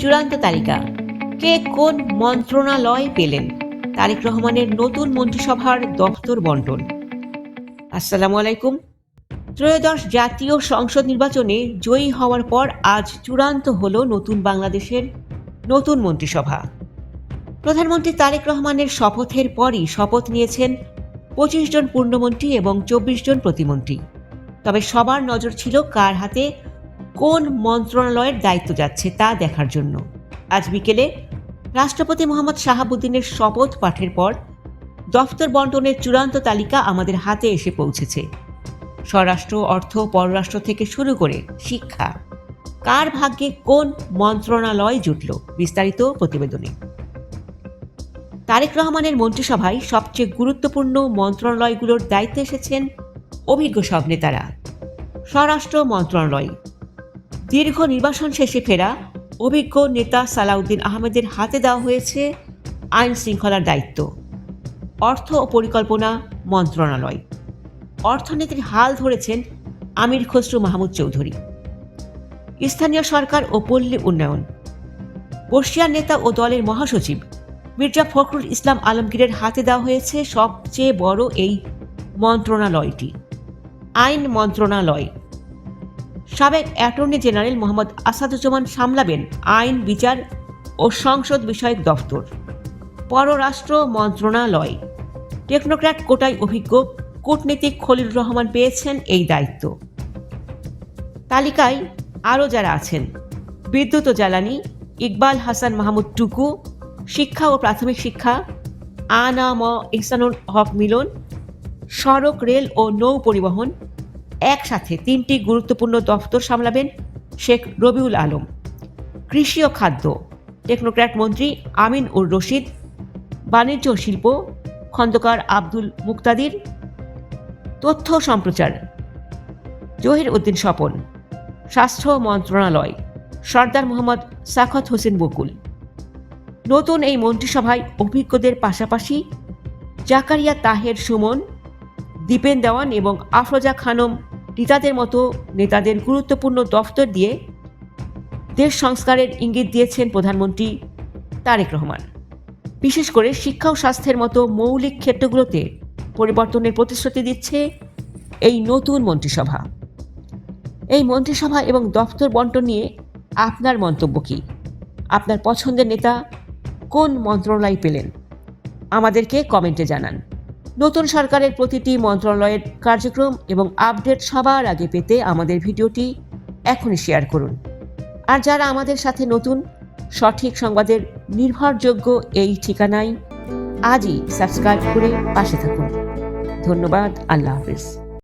চূড়ান্ত তালিকা, কে কোন মন্ত্রণালয় পেলেন, তারেক রহমানের নতুন মন্ত্রিসভার দফতর বন্টন। আসসালামু আলাইকুম। ত্রয়োদশ জাতীয় সংসদ নির্বাচনে জয়ী হওয়ার পর আজ চূড়ান্ত হলো নতুন বাংলাদেশের নতুন মন্ত্রিসভা। প্রধানমন্ত্রী তারেক রহমানের শপথের পরই শপথ নিয়েছেন 25 জন পূর্ণমন্ত্রী এবং 24 জন প্রতিমন্ত্রী। তবে সবার নজর ছিল কার হাতে কোন মন্ত্রণালয়ের দায়িত্ব যাচ্ছে তা দেখার জন্য। আজ বিকেলে রাষ্ট্রপতি মোহাম্মদ শাহাবুদ্দিনের শপথ পাঠের পর দফতর বন্টনের চূড়ান্ত তালিকা আমাদের হাতে এসে পৌঁছেছে। স্বরাষ্ট্র, অর্থ, পররাষ্ট্র থেকে শুরু করে শিক্ষা, কার ভাগ্যে কোন মন্ত্রণালয় জুটল, বিস্তারিত প্রতিবেদনে। তারেক রহমানের মন্ত্রিসভায় সবচেয়ে গুরুত্বপূর্ণ মন্ত্রণালয়গুলোর দায়িত্বে এসেছেন অভিজ্ঞ সব নেতারা। স্বরাষ্ট্র মন্ত্রণালয়, দীর্ঘ নির্বাসন শেষে ফেরা অভিজ্ঞ নেতা সালাউদ্দিন আহমেদের হাতে দেওয়া হয়েছে আইন শৃঙ্খলার দায়িত্ব। অর্থ ও পরিকল্পনা মন্ত্রণালয়, অর্থনীতির হাল ধরেছেন আমির খসরু মাহমুদ চৌধুরী। স্থানীয় সরকার ও পল্লী উন্নয়ন, বর্ষিয়ান নেতা ও দলের মহাসচিব মির্জা ফখরুল ইসলাম আলমগীরের হাতে দেওয়া হয়েছে সবচেয়ে বড় এই মন্ত্রণালয়টি। আইন মন্ত্রণালয়, সাবেক অ্যাটর্নি জেনারেল মোহাম্মদ আসাদুজ্জামান সামলাবেন আইন, বিচার ও সংসদ বিষয়ক দফতর। পররাষ্ট্র মন্ত্রণালয়, টেকনোক্র্যাট কোটায় অভিজ্ঞ কূটনীতিক খলিলুর রহমান পেয়েছেন এই দায়িত্ব। তালিকায় আরও যারা আছেন: বিদ্যুৎ ও জ্বালানি ইকবাল হাসান মাহমুদ টুকু, শিক্ষা ও প্রাথমিক শিক্ষা আ.ন.ম ইহসানুল হক মিলন, সড়ক, রেল ও নৌ পরিবহন। একসাথে 3টি গুরুত্বপূর্ণ দফতর সামলাবেন শেখ রবিউল আলম। কৃষি ও খাদ্য, টেকনোক্র্যাট মন্ত্রী আমিন উর রশিদ। বাণিজ্য ও শিল্প খন্দকার আব্দুল মুক্তাদির। তথ্য সম্প্রচার জহির উদ্দিন স্বপন। স্বাস্থ্য মন্ত্রণালয় সর্দার মোহাম্মদ সাখাওয়াত হোসেন বকুল। নতুন এই মন্ত্রিসভায় অভিজ্ঞদের পাশাপাশি জাকারিয়া তাহের সুমন, দীপেন দেওয়ান এবং আফরোজা খানম রিতাদের মতো নেতাদের গুরুত্বপূর্ণ দফতর দিয়ে দেশ সংস্কারের ইঙ্গিত দিয়েছেন প্রধানমন্ত্রী তারেক রহমান। বিশেষ করে শিক্ষা ও স্বাস্থ্যের মতো মৌলিক ক্ষেত্রগুলোতে পরিবর্তনের প্রতিশ্রুতি দিচ্ছে এই নতুন মন্ত্রিসভা। এই মন্ত্রিসভা এবং দফতর বন্টন নিয়ে আপনার মন্তব্য কী? আপনার পছন্দের নেতা কোন মন্ত্রণালয় পেলেন? আমাদেরকে কমেন্টে জানান। নতুন সরকারের প্রতিটি মন্ত্রণালয়ের কার্যক্রম এবং আপডেট সবার আগে পেতে আমাদের ভিডিওটি এখনই শেয়ার করুন। আর যারা আমাদের সাথে নতুন, সঠিক সংবাদের নির্ভরযোগ্য এই ঠিকানায় আজই সাবস্ক্রাইব করে পাশে থাকুন। ধন্যবাদ। আল্লাহ হাফেজ।